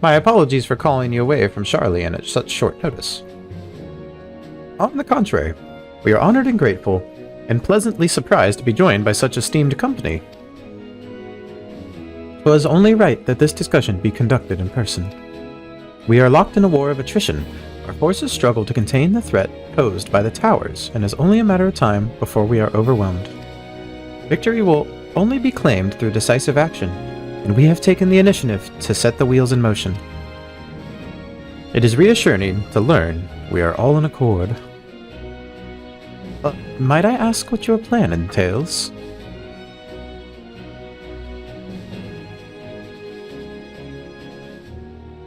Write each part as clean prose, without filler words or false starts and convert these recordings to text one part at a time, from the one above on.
My apologies for calling you away from Charlian at such short notice. On the contrary, we are honored and grateful, and pleasantly surprised to be joined by such esteemed company. It was only right that this discussion be conducted in person. We are locked in a war of attrition. Our forces struggle to contain the threat posed by the towers, and it is only a matter of time before we are overwhelmed. Victory will only be claimed through decisive action, and we have taken the initiative to set the wheels in motion. It is reassuring to learn we are all in accord. Might I ask what your plan entails?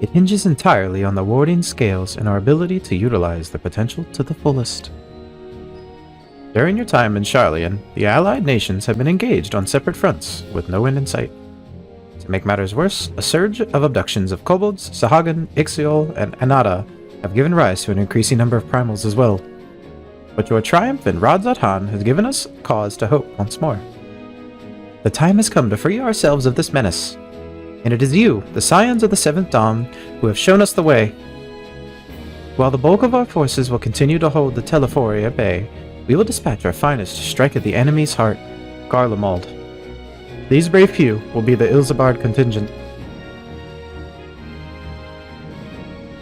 It hinges entirely on the warding scales and our ability to utilize their potential to the fullest. During your time in Charlian, the allied nations have been engaged on separate fronts, with no end in sight. To make matters worse, a surge of abductions of kobolds, Sahagan, Ixiol, and Anada have given rise to an increasing number of primals as well. But your triumph in Radzat-Han has given us cause to hope once more. The time has come to free ourselves of this menace, and it is you, the scions of the Seventh Dom, who have shown us the way. While the bulk of our forces will continue to hold the Telefori at bay, we will dispatch our finest to strike at the enemy's heart, Garlemald. These brave few will be the Ilzabard contingent.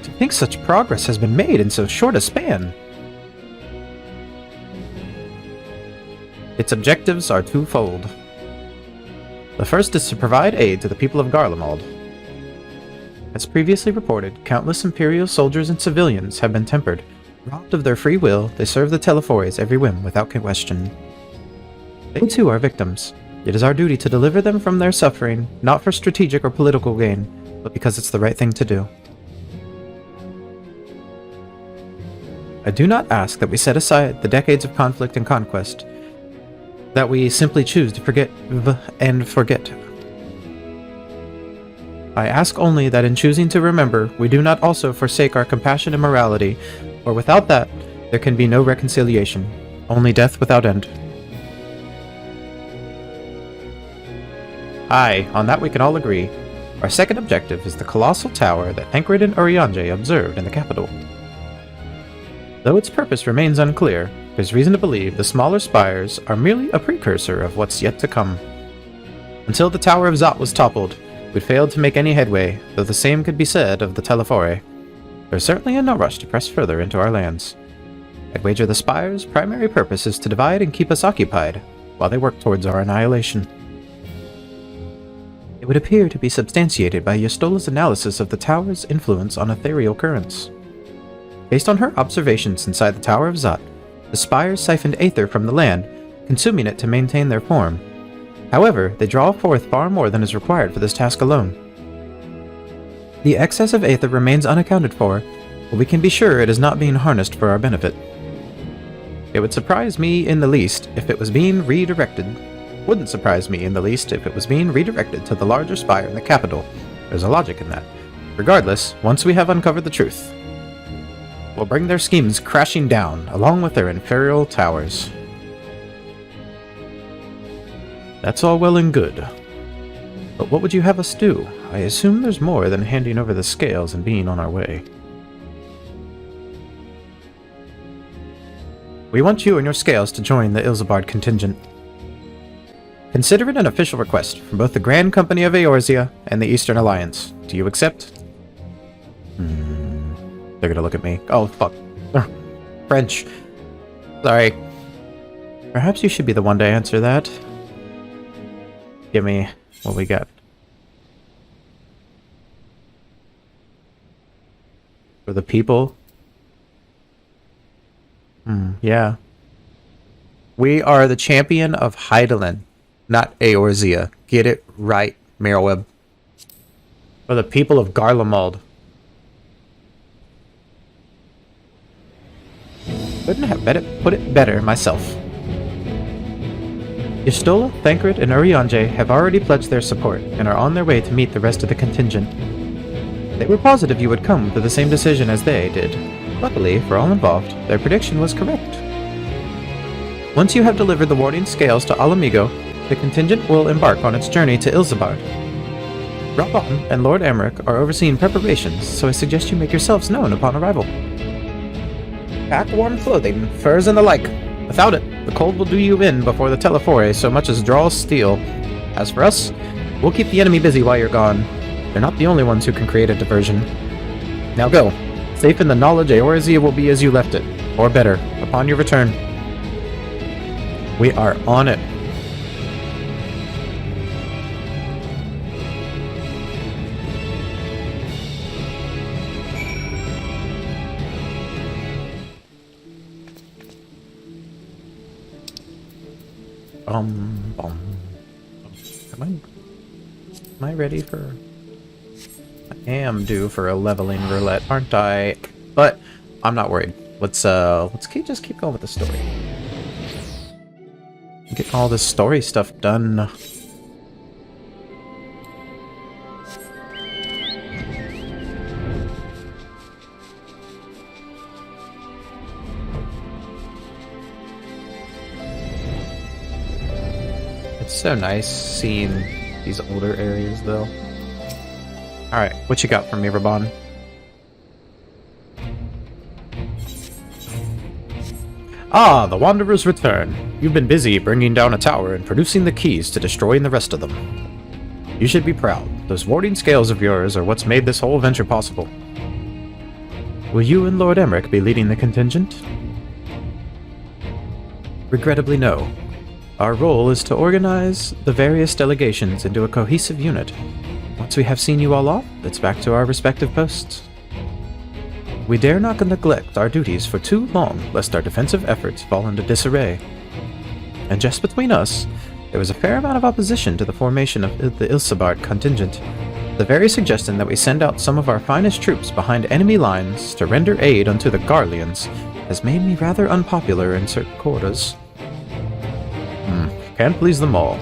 To think such progress has been made in so short a span! Its objectives are twofold. The first is to provide aid to the people of Garlemald. As previously reported, countless Imperial soldiers and civilians have been tempered. Robbed of their free will, they serve the Telefories every whim without question. They too are victims. It is our duty to deliver them from their suffering, not for strategic or political gain, but because it's the right thing to do. I do not ask that we set aside the decades of conflict and conquest, that we simply choose to forget and forget. I ask only that in choosing to remember, we do not also forsake our compassion and morality, for without that, there can be no reconciliation, only death without end. Aye, on that we can all agree. Our second objective is the colossal tower that Thancred and Urianger observed in the capital. Though its purpose remains unclear, there's reason to believe the smaller spires are merely a precursor of what's yet to come. Until the Tower of Zot was toppled, we'd failed to make any headway, though the same could be said of the Telefore. There's certainly in no rush to press further into our lands. I'd wager the spires' primary purpose is to divide and keep us occupied, while they work towards our annihilation. It would appear to be substantiated by Ystola's analysis of the tower's influence on ethereal currents. Based on her observations inside the Tower of Zot, the spires siphoned aether from the land, consuming it to maintain their form. However, they draw forth far more than is required for this task alone. The excess of aether remains unaccounted for, but we can be sure it is not being harnessed for our benefit. It would surprise me in the least if it was being redirected. Wouldn't surprise me in the least if it was being redirected to the larger spire in the capital. There's a logic in that. Regardless, once we have uncovered the truth, we'll bring their schemes crashing down, along with their inferior towers. That's all well and good. But what would you have us do? I assume there's more than handing over the scales and being on our way. We want you and your scales to join the Ilzabard contingent. Consider it an official request from both the Grand Company of Eorzea and the Eastern Alliance. Do you accept? They're gonna look at me. Oh, fuck. French. Sorry. Perhaps you should be the one to answer that. Give me what we got. For the people? Yeah. We are the champion of Hydaelyn, not Eorzea. Get it right, Meroweb. For the people of Garlemald. Couldn't have put it better myself. Y'shtola, Thancred, and Urianger have already pledged their support and are on their way to meet the rest of the contingent. They were positive you would come to the same decision as they did. Luckily, for all involved, their prediction was correct. Once you have delivered the warding scales to Alamigo, the contingent will embark on its journey to Ilzabard. Rabban and Lord Emmerich are overseeing preparations, so I suggest you make yourselves known upon arrival. Pack warm clothing, furs and the like. Without it, the cold will do you in before the Telephore so much as draws steel. As for us, we'll keep the enemy busy while you're gone. They're not the only ones who can create a diversion. Now go, safe in the knowledge Eorzea will be as you left it, or better, upon your return. We are on it. Bum. Am I ready for... I am due for a leveling roulette, aren't I? But I'm not worried. Let's just keep going with the story. Get all this story stuff done. It's so nice seeing these older areas, though. Alright, what you got for me, Rabban? Ah, the Wanderers return. You've been busy bringing down a tower and producing the keys to destroying the rest of them. You should be proud. Those warding scales of yours are what's made this whole venture possible. Will you and Lord Emmerich be leading the contingent? Regrettably, no. Our role is to organize the various delegations into a cohesive unit. Once we have seen you all off, it's back to our respective posts. We dare not neglect our duties for too long, lest our defensive efforts fall into disarray. And just between us, there was a fair amount of opposition to the formation of the Ilsabard contingent. The very suggestion that we send out some of our finest troops behind enemy lines to render aid unto the Garleans has made me rather unpopular in certain quarters. Can't please them all.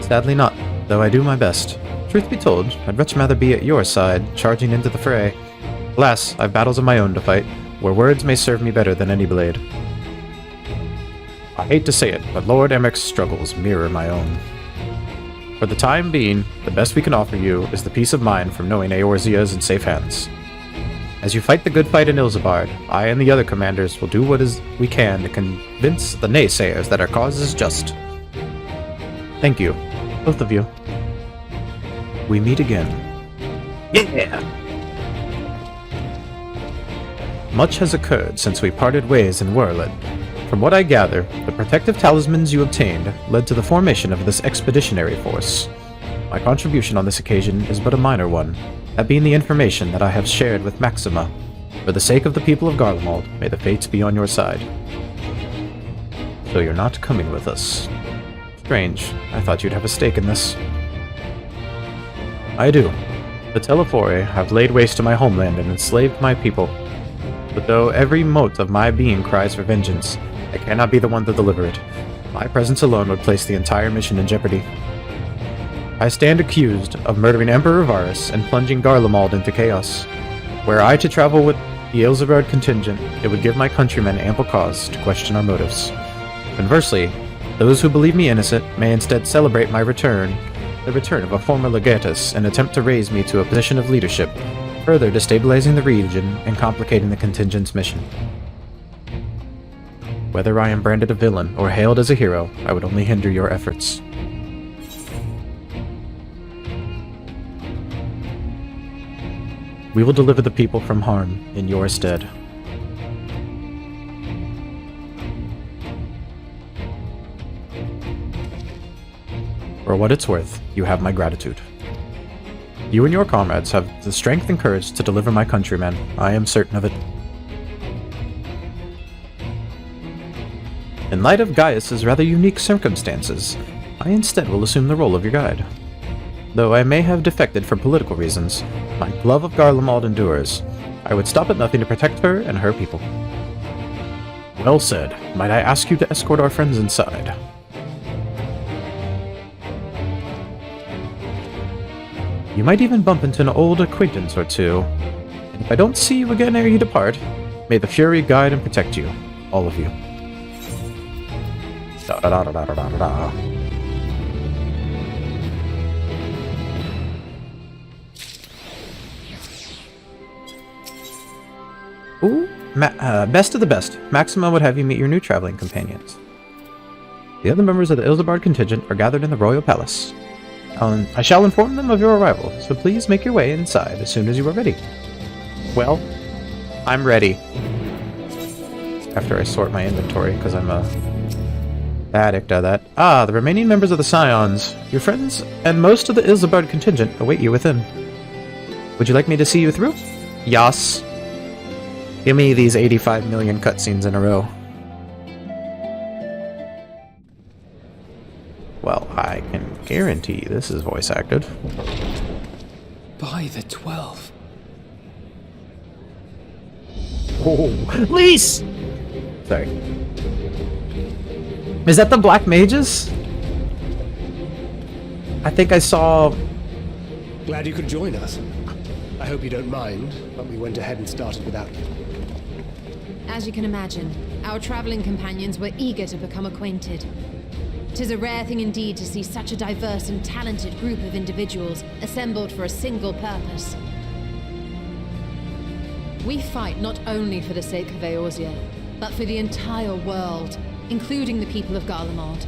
Sadly not, though I do my best. Truth be told, I'd much rather be at your side, charging into the fray. Alas, I've battles of my own to fight, where words may serve me better than any blade. I hate to say it, but Lord Emmerich's struggles mirror my own. For the time being, the best we can offer you is the peace of mind from knowing Eorzea is in safe hands. As you fight the good fight in Ilsabard, I and the other commanders will do what we can to convince the naysayers that our cause is just. Thank you, both of you. We meet again. Yeah! Much has occurred since we parted ways in Werlet. From what I gather, the protective talismans you obtained led to the formation of this expeditionary force. My contribution on this occasion is but a minor one, that being the information that I have shared with Maxima. For the sake of the people of Garlemald, may the fates be on your side. So you're not coming with us. Strange, I thought you'd have a stake in this. I do. The Telephore have laid waste to my homeland and enslaved my people. But though every mote of my being cries for vengeance, I cannot be the one to deliver it. My presence alone would place the entire mission in jeopardy. I stand accused of murdering Emperor Varus and plunging Garlemald into chaos. Were I to travel with the Ilsabard contingent, it would give my countrymen ample cause to question our motives. Conversely, those who believe me innocent may instead celebrate my return, the return of a former legatus, and attempt to raise me to a position of leadership, further destabilizing the region and complicating the contingent's mission. Whether I am branded a villain or hailed as a hero, I would only hinder your efforts. We will deliver the people from harm in your stead. For what it's worth, you have my gratitude. You and your comrades have the strength and courage to deliver my countrymen. I am certain of it. In light of Gaius's rather unique circumstances, I instead will assume the role of your guide. Though I may have defected for political reasons, my love of Garlemald endures. I would stop at nothing to protect her and her people. Well said. Might I ask you to escort our friends inside? You might even bump into an old acquaintance or two. And if I don't see you again ere you depart, may the Fury guide and protect you. All of you. Da da da da da da da da. Best of the best. Maxima would have you meet your new traveling companions. The other members of the Ilzabard contingent are gathered in the royal palace. I shall inform them of your arrival, so please make your way inside as soon as you are ready. Well, I'm ready. After I sort my inventory, because I'm a addict at that. Ah, the remaining members of the Scions. Your friends and most of the Ilzabard contingent await you within. Would you like me to see you through? Yas. Give me these 85 million cutscenes in a row. Well, I can guarantee this is voice acted. By the 12. Oh, Lise! Sorry. Is that the Black Mages? I think I saw... Glad you could join us. I hope you don't mind, but we went ahead and started without you. As you can imagine, our traveling companions were eager to become acquainted. 'Tis a rare thing indeed to see such a diverse and talented group of individuals assembled for a single purpose. We fight not only for the sake of Eorzea, but for the entire world, including the people of Garlemald.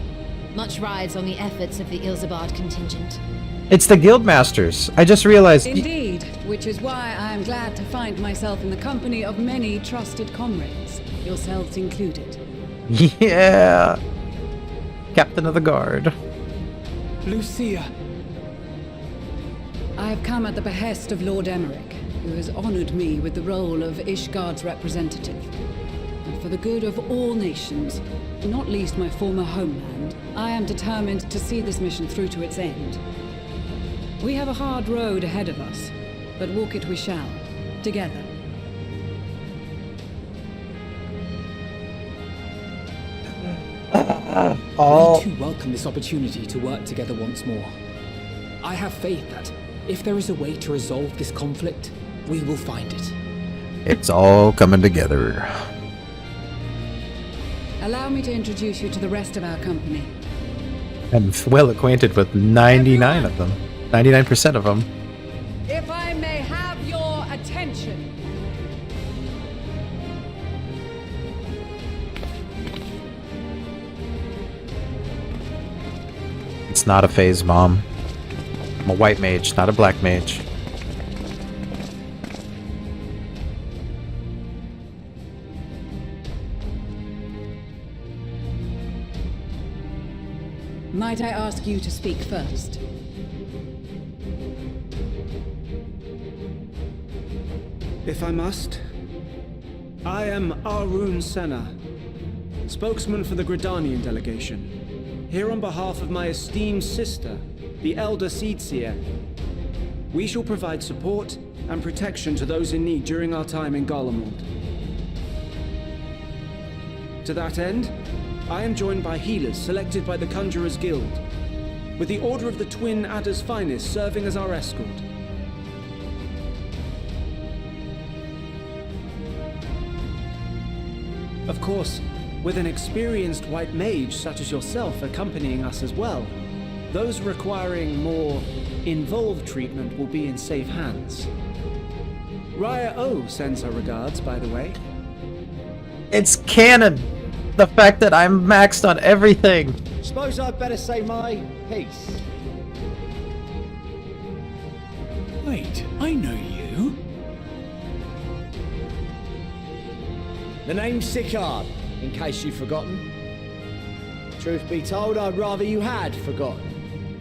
Much rides on the efforts of the Ilzabard contingent. It's the Guildmasters. I just realized... Indeed, which is why I am glad to find myself in the company of many trusted comrades, yourselves included. Yeah! Captain of the Guard. Lucia. I have come at the behest of Lord Emmerich, who has honored me with the role of Ishgard's representative. And for the good of all nations, not least my former homeland, I am determined to see this mission through to its end. We have a hard road ahead of us, but walk it we shall, together. We too welcome this opportunity to work together once more. I have faith that, if there is a way to resolve this conflict, we will find it. It's all coming together. Allow me to introduce you to the rest of our company. I'm well acquainted with 99 of them. 99% of them. If I may have your attention. It's not a phase, Mom. I'm a white mage, not a black mage. Might I ask you to speak first? If I must. I am Arun Senna, spokesman for the Gridanian delegation, here on behalf of my esteemed sister, the Elder Seedseer. We shall provide support and protection to those in need during our time in Garlemald. To that end, I am joined by healers selected by the Conjurers Guild, with the Order of the Twin Adder's Finest serving as our escort. Of course, with an experienced white mage such as yourself accompanying us as well, those requiring more involved treatment will be in safe hands. Raya O sends her regards, by the way. It's canon! The fact that I'm maxed on everything! Suppose I'd better say my piece. Wait, I know you. The name's Sicard, in case you've forgotten. Truth be told, I'd rather you had forgotten.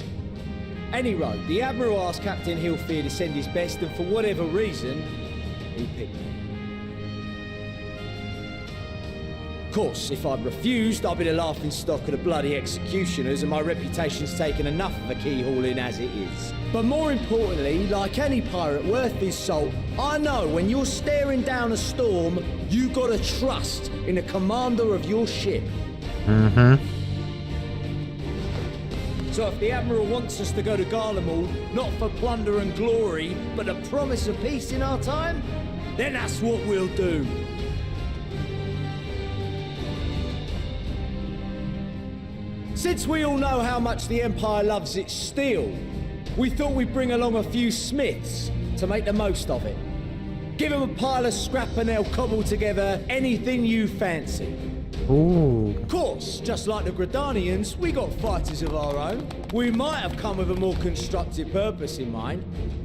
Any road, the Admiral asked Captain Hillfear to send his best, and for whatever reason, he picked me. Of course, if I'd refused, I'd be the laughingstock of the bloody executioners, and my reputation's taken enough of a keyhauling as it is. But more importantly, like any pirate worth his salt, I know when you're staring down a storm, you gotta trust in the commander of your ship. Mm-hmm. So if the Admiral wants us to go to Garlemald, not for plunder and glory, but the promise of peace in our time, then that's what we'll do. Since we all know how much the Empire loves its steel, we thought we'd bring along a few smiths to make the most of it. Give them a pile of scrap and they'll cobble together anything you fancy. Ooh. Of course, just like the Gridanians, we got fighters of our own. We might have come with a more constructive purpose in mind,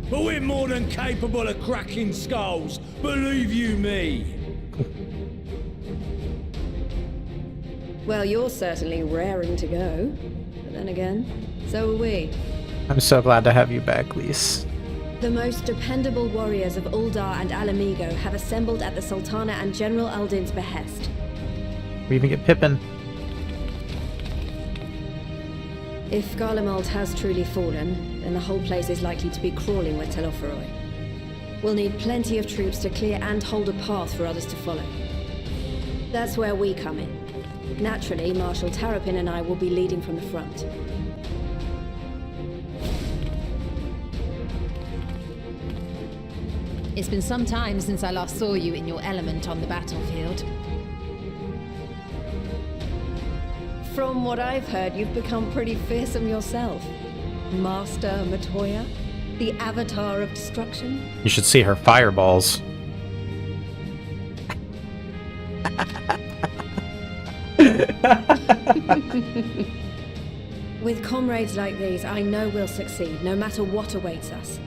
but we're more than capable of cracking skulls, believe you me. Well, you're certainly raring to go. But then again, so are we. I'm so glad to have you back, Lise. The most dependable warriors of Uldar and Alamigo have assembled at the Sultana and General Aldin's behest. We even get Pippin. If Garlemald has truly fallen, then the whole place is likely to be crawling with Telophoroi. We'll need plenty of troops to clear and hold a path for others to follow. That's where we come in. Naturally, Marshal Tarapin and I will be leading from the front. It's been some time since I last saw you in your element on the battlefield. From what I've heard, you've become pretty fearsome yourself. Master Matoya, the avatar of destruction. You should see her fireballs. With comrades like these, I know we'll succeed, no matter what awaits us.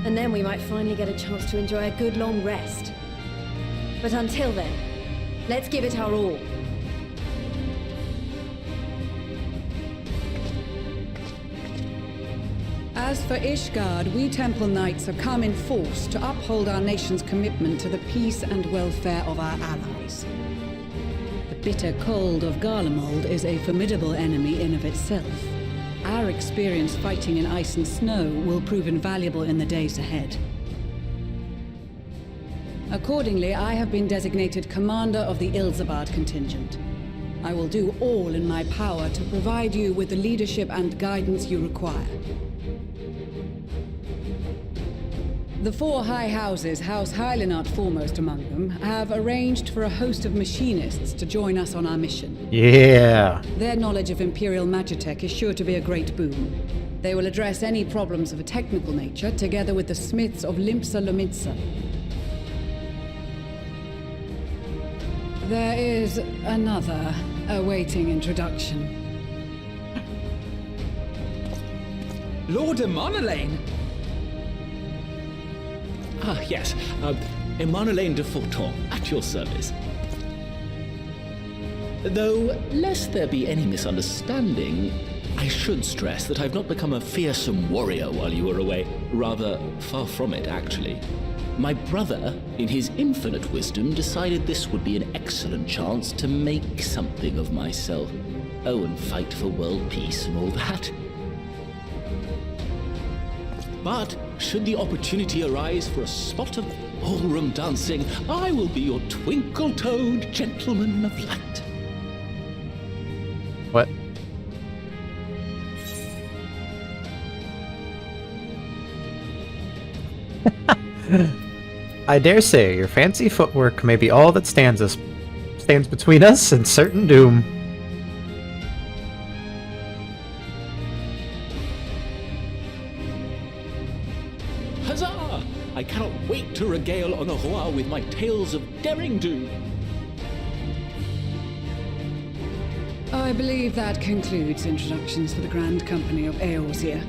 And then we might finally get a chance to enjoy a good long rest. But until then, let's give it our all. As for Ishgard, we Temple Knights have come in force to uphold our nation's commitment to the peace and welfare of our allies. The bitter cold of Garlemald is a formidable enemy in of itself. Our experience fighting in ice and snow will prove invaluable in the days ahead. Accordingly, I have been designated commander of the Ilzabard contingent. I will do all in my power to provide you with the leadership and guidance you require. The four high houses, House Hylinart foremost among them, have arranged for a host of machinists to join us on our mission. Yeah. Their knowledge of Imperial Magitech is sure to be a great boon. They will address any problems of a technical nature, together with the smiths of Limpsa Lomitsa. There is another awaiting introduction. Lord Emanolaine! Ah, yes. Emanolaine de Forton, at your service. Though, lest there be any misunderstanding, I should stress that I've not become a fearsome warrior while you were away. Rather, far from it, actually. My brother, in his infinite wisdom, decided this would be an excellent chance to make something of myself. Oh, and fight for world peace and all that. But, should the opportunity arise for a spot of ballroom dancing, I will be your twinkle-toed gentleman of light. What? I dare say your fancy footwork may be all that stands between us and certain doom. Huzzah! I cannot wait to regale Honoroa with my tales of derring-do. I believe that concludes introductions for the Grand Company of Eorzea.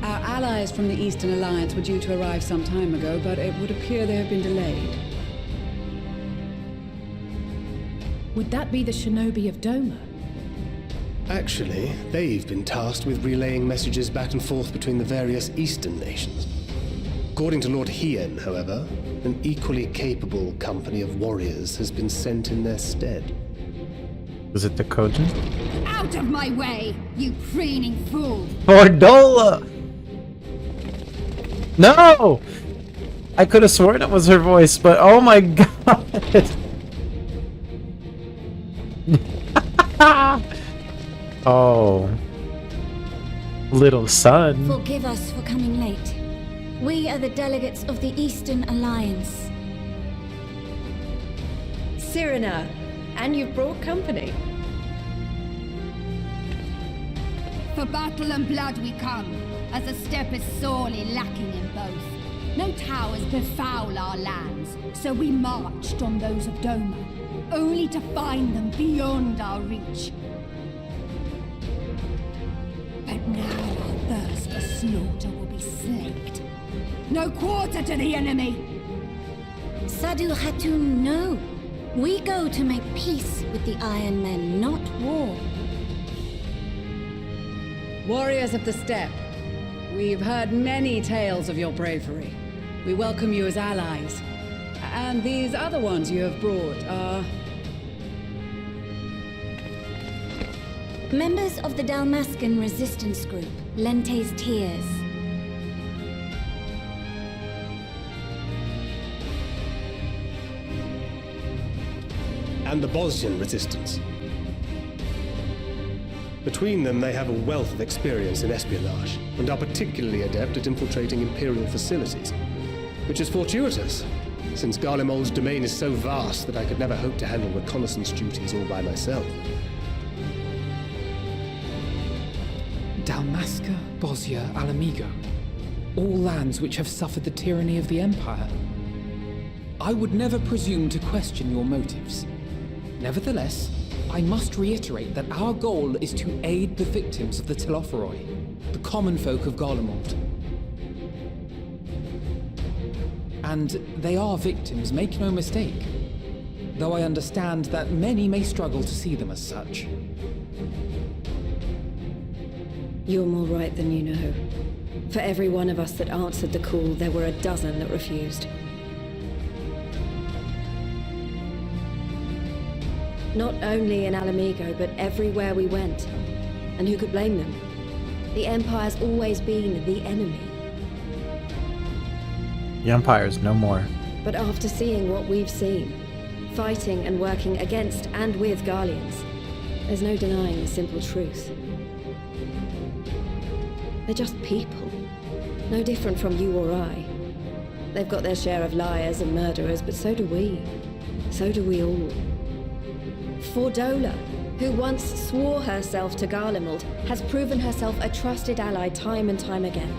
Our allies from the Eastern Alliance were due to arrive some time ago, but it would appear they have been delayed. Would that be the shinobi of Doma? Actually, they've been tasked with relaying messages back and forth between the various Eastern nations. According to Lord Hien, however, an equally capable company of warriors has been sent in their stead. Was it the Kojin? Out of my way, you preening fool! Bordola! No! I could have sworn it was her voice, but oh my god! Oh. Little son. Forgive us for coming late. We are the delegates of the Eastern Alliance. Cyrena, and you've brought company. For battle and blood we come. as the steppe is sorely lacking in both. No towers befoul our lands, so we marched on those of Doma, only to find them beyond our reach. But now our thirst for slaughter will be slaked. No quarter to the enemy! Sadu Hatun, no. We go to make peace with the Iron Men, not war. Warriors of the steppe, we've heard many tales of your bravery. We welcome you as allies. And these other ones you have brought are... Members of the Dalmascan resistance group, Lente's Tears. And the Bosnian resistance. Between them, they have a wealth of experience in espionage, and are particularly adept at infiltrating Imperial facilities. Which is fortuitous, since Garlemald's domain is so vast that I could never hope to handle reconnaissance duties all by myself. Dalmasca, Bosnia, Alamigo. All lands which have suffered the tyranny of the Empire. I would never presume to question your motives. Nevertheless, I must reiterate that our goal is to aid the victims of the Telophoroi, the common folk of Garlemald. And they are victims, make no mistake. Though I understand that many may struggle to see them as such. You're more right than you know. For every one of us that answered the call, there were a dozen that refused. Not only in Alamigo, but everywhere we went. And who could blame them? The Empire's always been the enemy. The Empire's no more. But after seeing what we've seen, fighting and working against and with Garleans, there's no denying the simple truth. They're just people. No different from you or I. They've got their share of liars and murderers, but so do we. So do we all. Fordola, who once swore herself to Garlemald, has proven herself a trusted ally time and time again.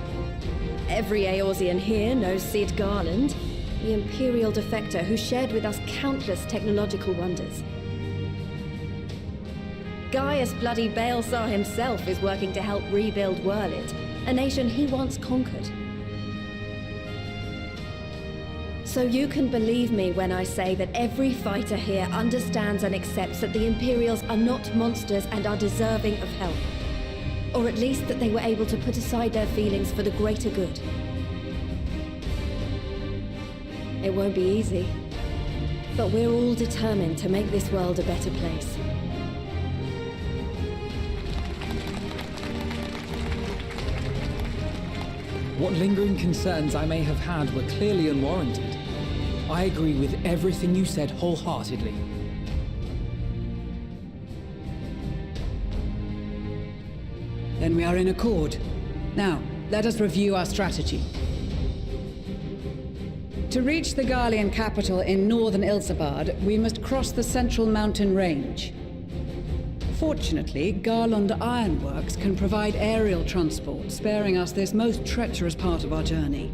Every Eorzean here knows Cid Garland, the Imperial defector who shared with us countless technological wonders. Gaius bloody Baelsar himself is working to help rebuild Werlid, a nation he once conquered. So you can believe me when I say that every fighter here understands and accepts that the Imperials are not monsters and are deserving of help. Or at least that they were able to put aside their feelings for the greater good. It won't be easy, but we're all determined to make this world a better place. What lingering concerns I may have had were clearly unwarranted. I agree with everything you said wholeheartedly. Then we are in accord. Now, let us review our strategy. To reach the Garlean capital in northern Ilsabard, we must cross the central mountain range. Fortunately, Garlond Ironworks can provide aerial transport, sparing us this most treacherous part of our journey.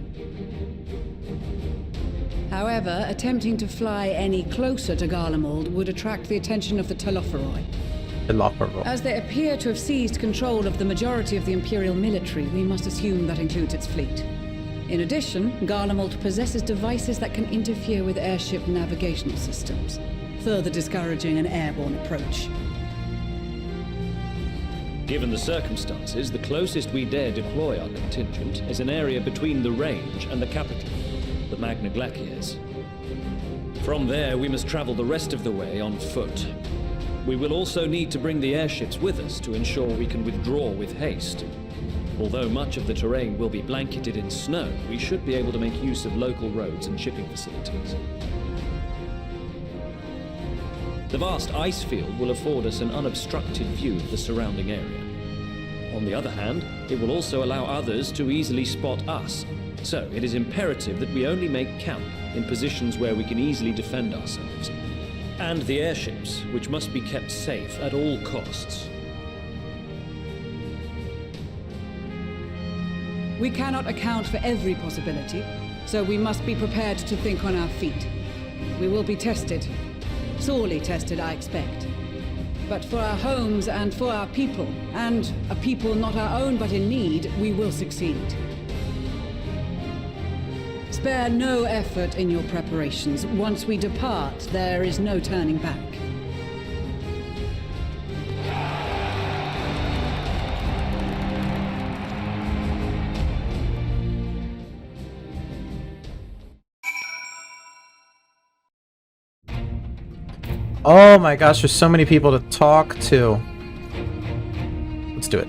However, attempting to fly any closer to Garlemald would attract the attention of the Telophoroi. As they appear to have seized control of the majority of the Imperial military, we must assume that includes its fleet. In addition, Garlemald possesses devices that can interfere with airship navigational systems, further discouraging an airborne approach. Given the circumstances, the closest we dare deploy our contingent is an area between the range and the capital, the Magna Glaciers. From there, we must travel the rest of the way on foot. We will also need to bring the airships with us to ensure we can withdraw with haste. Although much of the terrain will be blanketed in snow, we should be able to make use of local roads and shipping facilities. The vast ice field will afford us an unobstructed view of the surrounding area. On the other hand, it will also allow others to easily spot us, so it is imperative that we only make camp in positions where we can easily defend ourselves. And the airships, which must be kept safe at all costs. We cannot account for every possibility, so we must be prepared to think on our feet. We will be tested. Sorely tested, I expect. But for our homes and for our people, and a people not our own but in need, we will succeed. Spare no effort in your preparations. Once we depart, there is no turning back. Oh my gosh, there's so many people to talk to. Let's do it.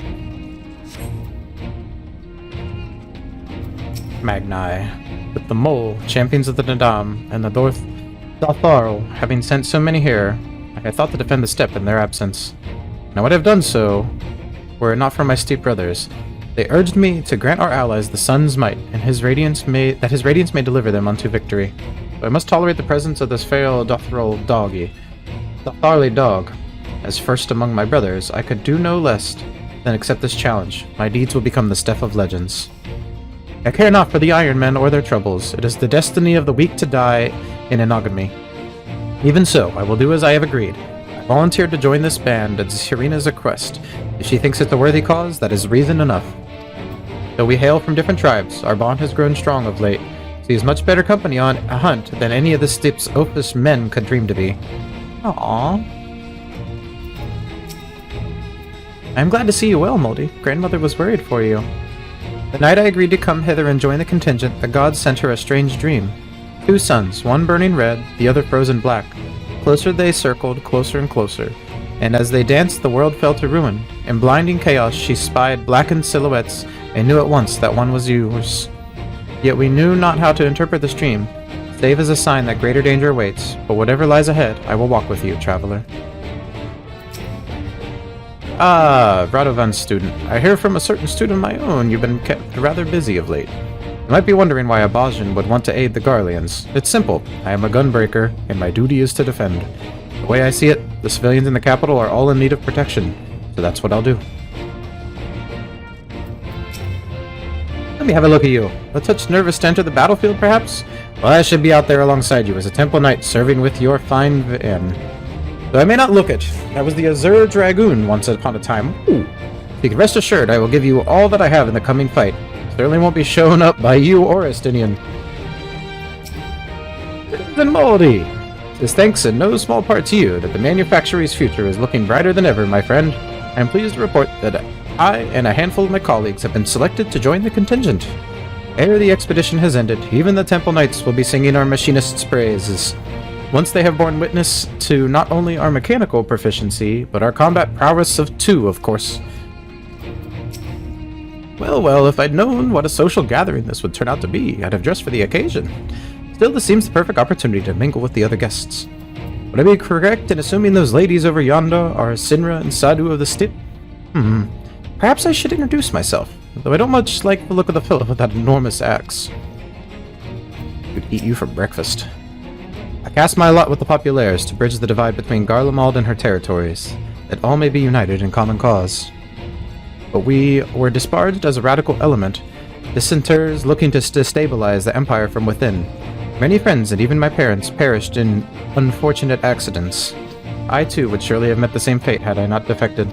Magni, with the Mole, champions of the Nadam, and the Dotharl, having sent so many here, I thought to defend the steppe in their absence. And I would have done so, were it not for my steep brothers. They urged me to grant our allies the sun's might, and his radiance may deliver them unto victory. But I must tolerate the presence of this fair Dotharl doggy. The Tharly dog. As first among my brothers, I could do no less than accept this challenge. My deeds will become the stuff of legends. I care not for the Iron Men or their troubles. It is the destiny of the weak to die in enogamy. Even so, I will do as I have agreed. I volunteered to join this band at Serena's request. If she thinks it a worthy cause, that is reason enough. Though we hail from different tribes, our bond has grown strong of late. She is much better company on a hunt than any of the steppe's opus men could dream to be. Aww. I'm glad to see you well, Moldy. Grandmother was worried for you. The night I agreed to come hither and join the contingent, the gods sent her a strange dream. 2 suns, one burning red, the other frozen black. Closer they circled, closer and closer. And as they danced, the world fell to ruin. In blinding chaos, she spied blackened silhouettes and knew at once that one was yours. Yet we knew not how to interpret this dream, save as a sign that greater danger awaits, but whatever lies ahead, I will walk with you, traveler. Ah, Radovan student. I hear from a certain student of my own you've been kept rather busy of late. You might be wondering why a Bajan would want to aid the Garleans. It's simple. I am a gunbreaker, and my duty is to defend. The way I see it, the civilians in the capital are all in need of protection, so that's what I'll do. Let me have a look at you. A touch nervous to enter the battlefield, perhaps? Well, I should be out there alongside you as a temple knight serving with your fine van. Though I may not look it, I was the Azure Dragoon once upon a time. Ooh. You can rest assured I will give you all that I have in the coming fight. Certainly won't be shown up by you or Estinian. Then Moldy! It is thanks in no small part to you that the manufactory's future is looking brighter than ever, my friend. I am pleased to report that I and a handful of my colleagues have been selected to join the contingent. Ere the expedition has ended, even the Temple Knights will be singing our machinist's praises. Once they have borne witness to not only our mechanical proficiency, but our combat prowess of 2, of course. Well, well, if I'd known what a social gathering this would turn out to be, I'd have dressed for the occasion. Still, this seems the perfect opportunity to mingle with the other guests. Would I be correct in assuming those ladies over yonder are Sinra and Sadu of the steppe? Perhaps I should introduce myself, though I don't much like the look of the fellow with that enormous axe. Could eat you for breakfast. I cast my lot with the populares to bridge the divide between Garlemald and her territories, that all may be united in common cause. But we were disparaged as a radical element, dissenters looking to destabilize the empire from within. Many friends and even my parents perished in unfortunate accidents. I too would surely have met the same fate had I not defected.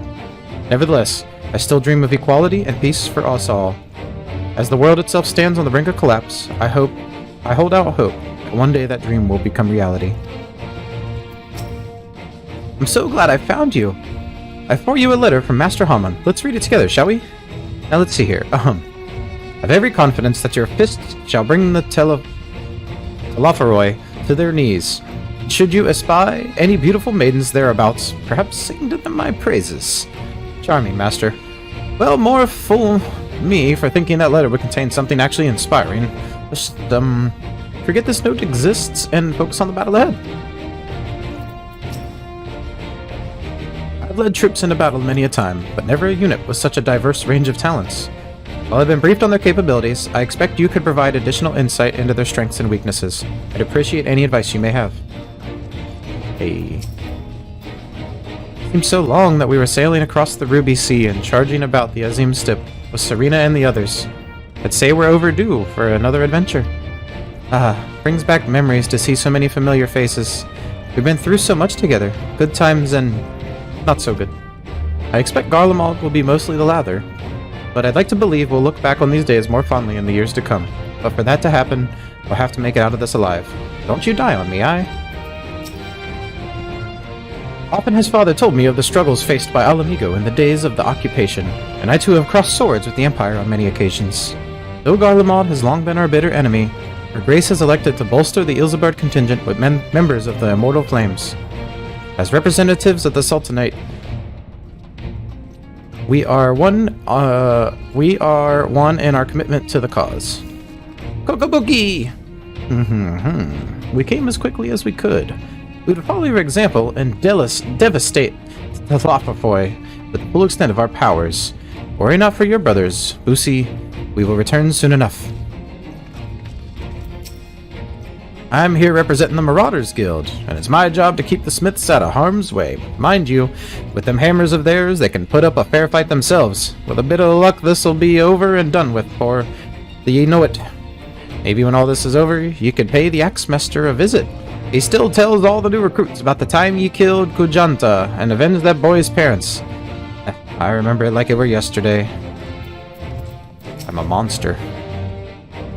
Nevertheless, I still dream of equality and peace for us all. As the world itself stands on the brink of collapse, I hold out hope that one day that dream will become reality. I'm so glad I found you. I brought you a letter from Master Haman. Let's read it together, shall we? Now let's see here. I've every confidence that your fists shall bring the Telophoroi to their knees. Should you espy any beautiful maidens thereabouts, perhaps sing to them my praises. Charming, Master. Well, more fool me for thinking that letter would contain something actually inspiring. Just, forget this note exists and focus on the battle ahead. I've led troops into battle many a time, but never a unit with such a diverse range of talents. While I've been briefed on their capabilities, I expect you could provide additional insight into their strengths and weaknesses. I'd appreciate any advice you may have. Hey. Seems so long that we were sailing across the Ruby Sea and charging about the Azim steppe with Serena and the others. I'd say we're overdue for another adventure. Brings back memories to see so many familiar faces. We've been through so much together, good times and not so good. I expect Garlemald will be mostly the latter, but I'd like to believe we'll look back on these days more fondly in the years to come. But for that to happen, we'll have to make it out of this alive. Don't you die on me, Often has father told me of the struggles faced by Alamigo in the days of the occupation, and I too have crossed swords with the Empire on many occasions. Though Garlemald has long been our bitter enemy, Her Grace has elected to bolster the Ilsebard contingent with members of the Immortal Flames. As representatives of the Sultanate, we are one in our commitment to the cause. Kokobogi! We came as quickly as we could. We would follow your example and devastate the Lapafoy with the full extent of our powers. Worry not for your brothers, Busi. We will return soon enough. I'm here representing the Marauders Guild, and it's my job to keep the Smiths out of harm's way. Mind you, with them hammers of theirs, they can put up a fair fight themselves. With a bit of luck, this'll be over and done with, for ye know it. Maybe when all this is over, you could pay the Axemaster a visit. He still tells all the new recruits about the time ye killed Kujanta and avenged that boy's parents. I remember it like it were yesterday. I'm a monster.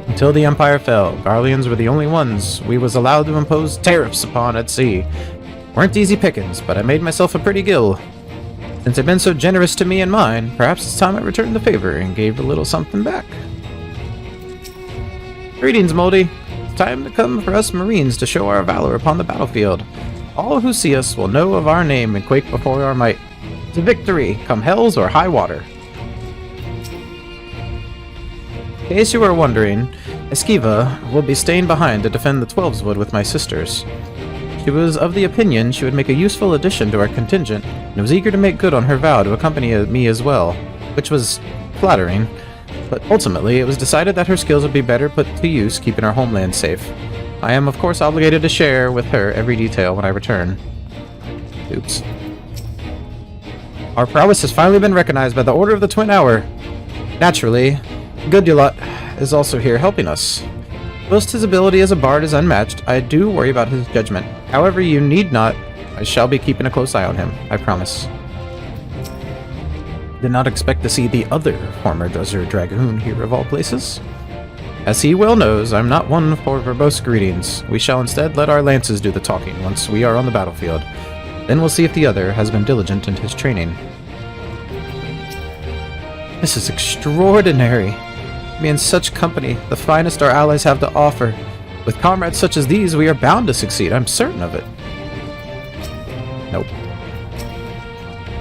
Until the Empire fell, Garleans were the only ones we was allowed to impose tariffs upon at sea. Weren't easy pickings, but I made myself a pretty gill. Since they've been so generous to me and mine, perhaps it's time I returned the favor and gave a little something back. Greetings, Moldy. It's time to come for us Marines to show our valor upon the battlefield. All who see us will know of our name and quake before our might. To victory, come hells or high water. In case you were wondering, Esquiva will be staying behind to defend the Twelveswood with my sisters. She was of the opinion she would make a useful addition to our contingent, and was eager to make good on her vow to accompany me as well, which was flattering, but ultimately it was decided that her skills would be better put to use keeping our homeland safe. I am of course obligated to share with her every detail when I return. Oops. Our prowess has finally been recognized by the Order of the Twin Hour. Naturally, Goodulot is also here helping us. Whilst his ability as a bard is unmatched, I do worry about his judgment. However, you need not. I shall be keeping a close eye on him, I promise. Did not expect to see the other former Desert Dragoon here of all places. As he well knows, I'm not one for verbose greetings. We shall instead let our lances do the talking once we are on the battlefield. Then we'll see if the other has been diligent in his training. This is extraordinary. Me in such company, the finest our allies have to offer. With comrades such as these, we are bound to succeed, I'm certain of it. Nope.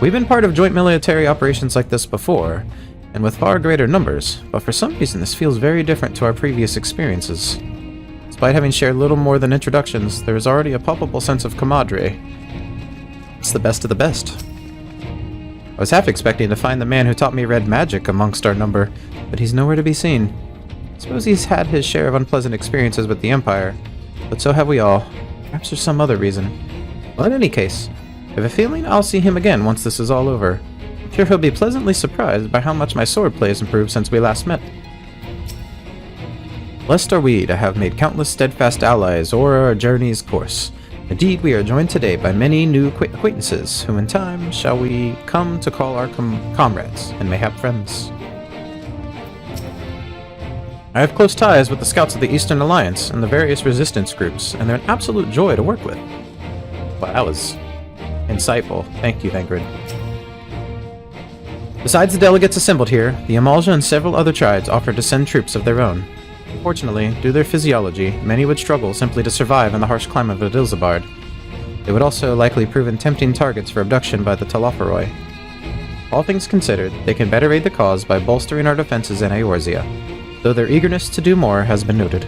We've been part of joint military operations like this before, and with far greater numbers, but for some reason this feels very different to our previous experiences. Despite having shared little more than introductions, there is already a palpable sense of camaraderie. It's the best of the best. I was half expecting to find the man who taught me red magic amongst our number, but he's nowhere to be seen. I suppose he's had his share of unpleasant experiences with the Empire, but so have we all. Perhaps there's some other reason. Well, in any case, I have a feeling I'll see him again once this is all over. I'm sure he'll be pleasantly surprised by how much my swordplay has improved since we last met. Blessed are we to have made countless steadfast allies o'er our journey's course. Indeed, we are joined today by many new acquaintances, whom in time shall we come to call our comrades, and mayhap friends. I have close ties with the scouts of the Eastern Alliance and the various resistance groups, and they're an absolute joy to work with. Wow, that was insightful. Thank you, Thangrid. Besides the delegates assembled here, the Amalja and several other tribes offered to send troops of their own. Unfortunately, due to their physiology, many would struggle simply to survive in the harsh climate of Ilsebard. They would also likely prove tempting targets for abduction by the Talafaroi. All things considered, they can better aid the cause by bolstering our defenses in Eorzea, though their eagerness to do more has been noted.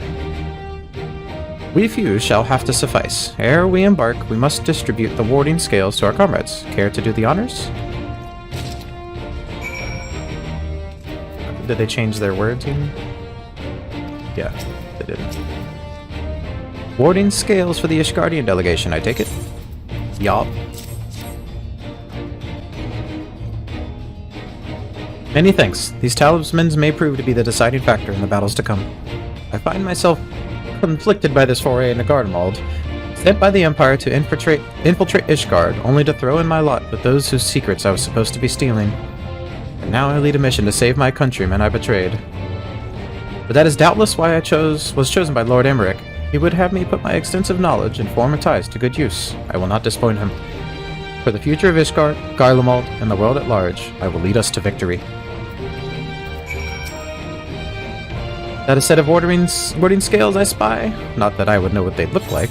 We few shall have to suffice. Ere we embark, we must distribute the warding scales to our comrades. Care to do the honors? Did they change their words even? Yeah, they didn't. Warding scales for the Ishgardian delegation, I take it? Yup. Many thanks. These talismans may prove to be the deciding factor in the battles to come. I find myself conflicted by this foray into Garlemald, sent by the Empire to infiltrate Ishgard, only to throw in my lot with those whose secrets I was supposed to be stealing. And now I lead a mission to save my countrymen I betrayed. But that is doubtless why I was chosen by Lord Emmerich. He would have me put my extensive knowledge and former ties to good use. I will not disappoint him. For the future of Ishgard, Garlemald, and the world at large, I will lead us to victory. That a set of warding scales I spy? Not that I would know what they'd look like.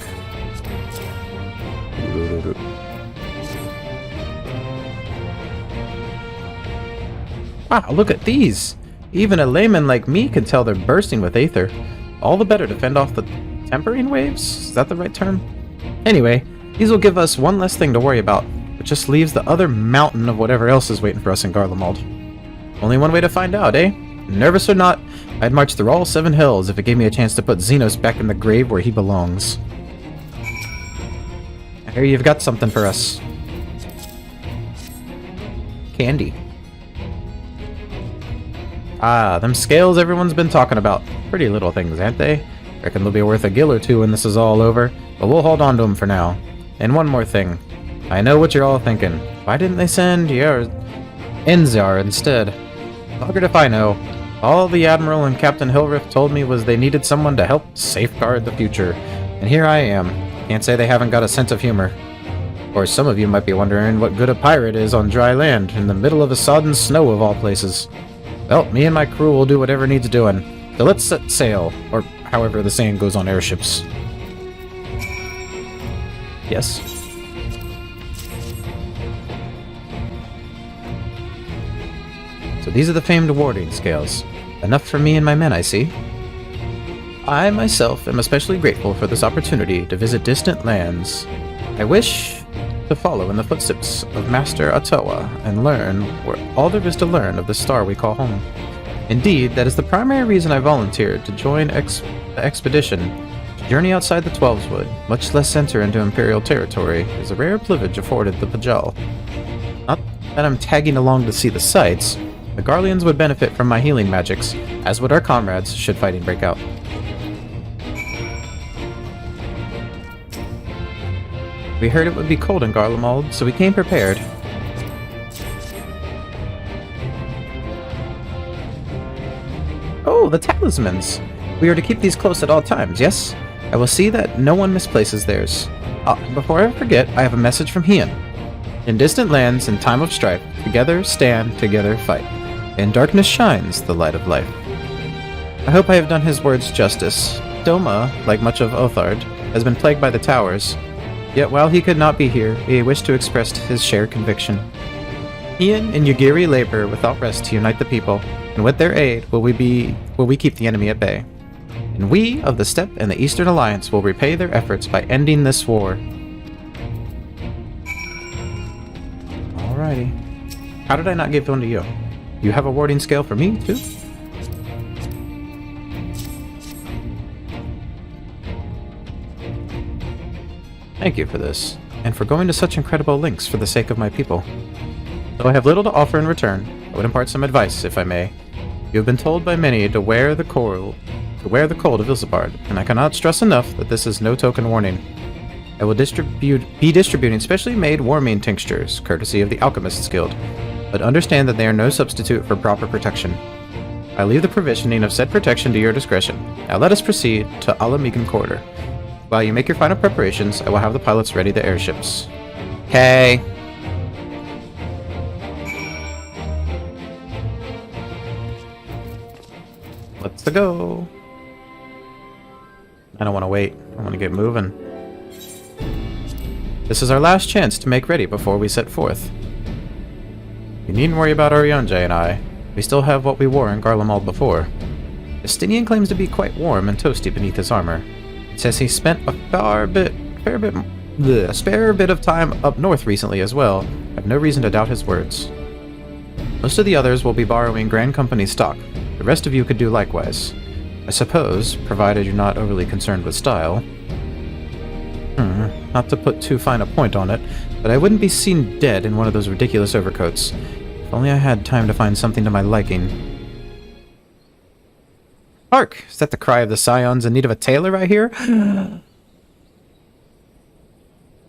Wow, look at these! Even a layman like me can tell they're bursting with aether. All the better to fend off the tempering waves? Is that the right term? Anyway, these will give us one less thing to worry about, which just leaves the other mountain of whatever else is waiting for us in Garlemald. Only one way to find out, eh? Nervous or not, I'd march through all 7 hills if it gave me a chance to put Xenos back in the grave where he belongs. I hear you've got something for us. Candy. Ah, them scales everyone's been talking about. Pretty little things, ain't they? Reckon they'll be worth a gill or two when this is all over, but we'll hold on to them for now. And one more thing. I know what you're all thinking. Why didn't they send Enzar instead? Buggered if I know. All the Admiral and Captain Hilriff told me was they needed someone to help safeguard the future. And here I am. Can't say they haven't got a sense of humor. Or some of you might be wondering what good a pirate is on dry land, in the middle of a sodden snow of all places. Well, me and my crew will do whatever needs doing. So let's set sail, or however the saying goes on airships. Yes? So these are the famed warding scales. Enough for me and my men, I see. I myself am especially grateful for this opportunity to visit distant lands. I wish to follow in the footsteps of Master Ottawa and learn all there is to learn of the star we call home. Indeed, that is the primary reason I volunteered to join the expedition. To journey outside the Twelveswood, much less enter into Imperial territory, is a rare privilege afforded the Pajal. Not that I'm tagging along to see the sights. The Garleans would benefit from my healing magics, as would our comrades should fighting break out. We heard it would be cold in Garlemald, so we came prepared. Oh, the talismans! We are to keep these close at all times, yes? I will see that no one misplaces theirs. Before I forget, I have a message from Hien. In distant lands, in time of strife, together stand, together fight. In darkness shines the light of life. I hope I have done his words justice. Doma, like much of Othard, has been plagued by the towers. Yet while he could not be here, he wished to express his shared conviction. Hien and Yugiri labor without rest to unite the people, and with their aid will we keep the enemy at bay. And we of the Steppe and the Eastern Alliance will repay their efforts by ending this war. Alrighty. How did I not give one to you? You have a warding scale for me, too? Thank you for this, and for going to such incredible lengths for the sake of my people. Though I have little to offer in return, I would impart some advice, if I may. You have been told by many to wear the cold of Ilsabard, and I cannot stress enough that this is no token warning. I will be distributing specially made warming tinctures, courtesy of the Alchemists Guild, but understand that they are no substitute for proper protection. I leave the provisioning of said protection to your discretion. Now let us proceed to Alamigan Corridor. While you make your final preparations, I will have the pilots ready the airships. Okay. Let's go. I don't want to wait. I want to get moving. This is our last chance to make ready before we set forth. You needn't worry about Orionje and I. We still have what we wore in Garlemald before. Justinian claims to be quite warm and toasty beneath his armor. It says he spent a spare bit of time up north recently as well. I have no reason to doubt his words. Most of the others will be borrowing Grand Company stock. The rest of you could do likewise. I suppose, provided you're not overly concerned with style. Not to put too fine a point on it, but I wouldn't be seen dead in one of those ridiculous overcoats. If only I had time to find something to my liking. Hark! Is that the cry of the scions in need of a tailor I hear?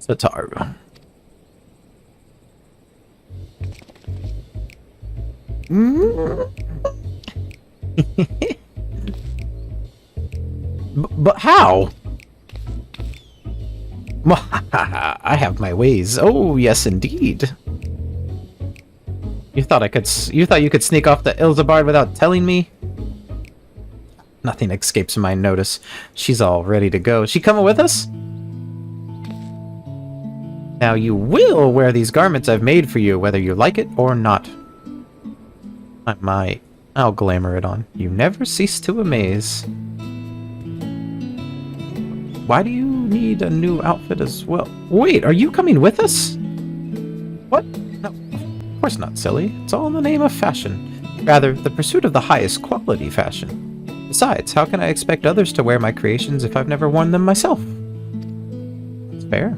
Sataru. But how? I have my ways. Oh, yes, indeed. You thought you could sneak off the Ilzabard without telling me? Nothing escapes my notice. She's all ready to go. She coming with us? Now you will wear these garments I've made for you, whether you like it or not. I might. I'll glamour it on. You never cease to amaze. Why do you need a new outfit as well? Wait, are you coming with us? What? No, of course not, silly. It's all in the name of fashion. Rather, the pursuit of the highest quality fashion. Besides, how can I expect others to wear my creations if I've never worn them myself? It's fair.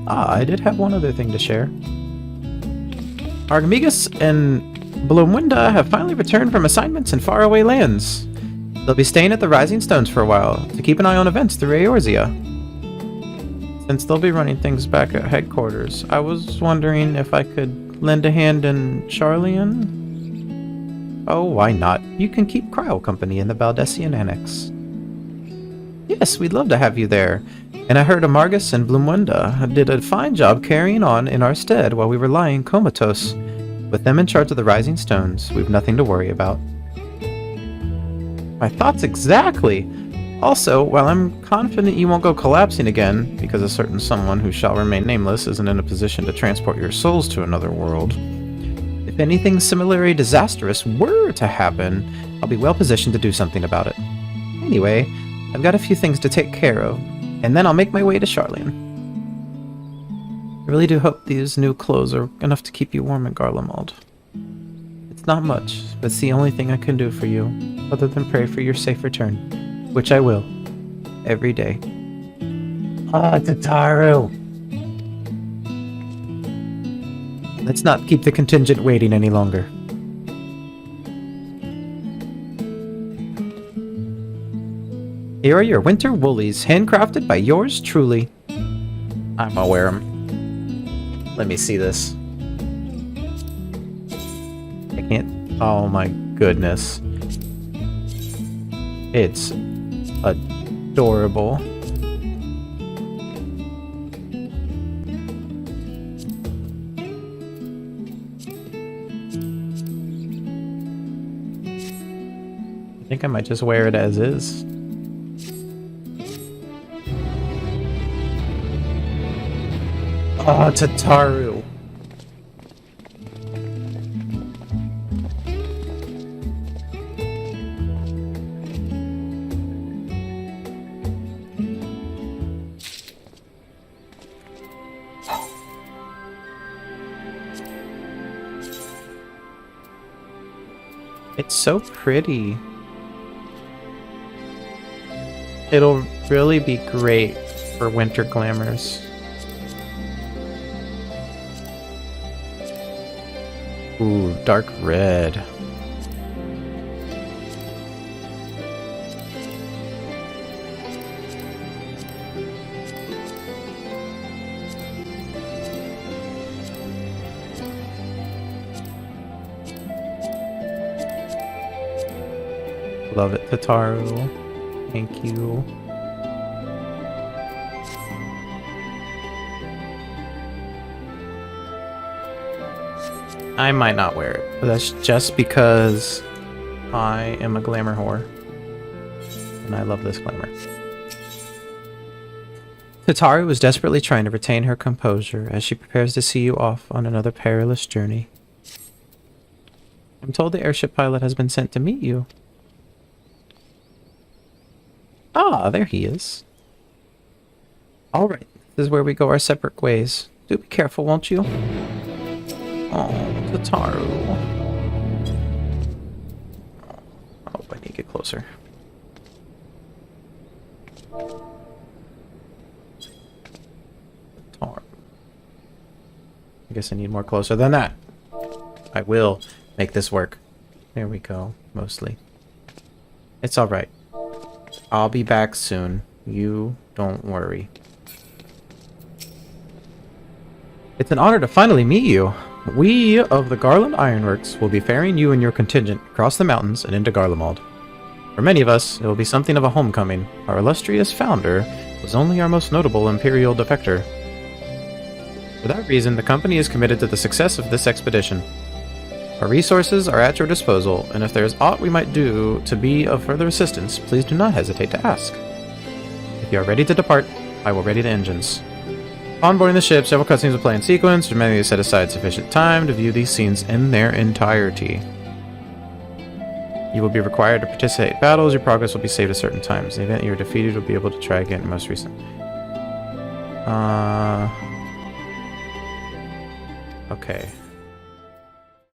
Ah, I did have one other thing to share. Argamigus and Blomwinda have finally returned from assignments in faraway lands. They'll be staying at the Rising Stones for a while, to keep an eye on events through Eorzea. Since they'll be running things back at headquarters, I was wondering if I could lend a hand in Charlian? Oh, why not? You can keep Cryo company in the Baldessian Annex. Yes, we'd love to have you there. And I heard Amargus and Blumwenda did a fine job carrying on in our stead while we were lying comatose. With them in charge of the Rising Stones, we've nothing to worry about. My thoughts exactly! Also, while I'm confident you won't go collapsing again, because a certain someone who shall remain nameless isn't in a position to transport your souls to another world, if anything similarly disastrous were to happen, I'll be well positioned to do something about it. Anyway, I've got a few things to take care of, and then I'll make my way to Charlian. I really do hope these new clothes are enough to keep you warm in Garlemald. It's not much, but it's the only thing I can do for you, other than pray for your safe return, which I will, every day. Ah, Tataru! Let's not keep the contingent waiting any longer. Here are your winter woolies, handcrafted by yours truly. I'm gonna wear them. Let me see this. I can't... Oh my goodness. It's adorable. I think I might just wear it as is. Oh, Tataru. It's so pretty. It'll really be great for winter glamours. Ooh, dark red. Love it, Tataru. Thank you. I might not wear it, but that's just because I am a glamour whore. And I love this glamour. Tataru was desperately trying to retain her composure as she prepares to see you off on another perilous journey. I'm told the airship pilot has been sent to meet you. Ah, there he is. Alright, this is where we go our separate ways. Do be careful, won't you? Oh, Tataru. Oh, I need to get closer. Tataru. I guess I need more closer than that. I will make this work. There we go, mostly. It's alright. I'll be back soon. You don't worry. It's an honor to finally meet you. We of the Garland Ironworks will be ferrying you and your contingent across the mountains and into Garlemald. For many of us, it will be something of a homecoming. Our illustrious founder was only our most notable Imperial defector. For that reason, the company is committed to the success of this expedition. Our resources are at your disposal, and if there is aught we might do to be of further assistance, please do not hesitate to ask. If you are ready to depart, I will ready the engines. Upon boarding the ship, several cutscenes will play in sequence, demanding you set aside sufficient time to view these scenes in their entirety. You will be required to participate in battles. Your progress will be saved at certain times. In the event you are defeated, you'll be able to try again. Most recent. Okay.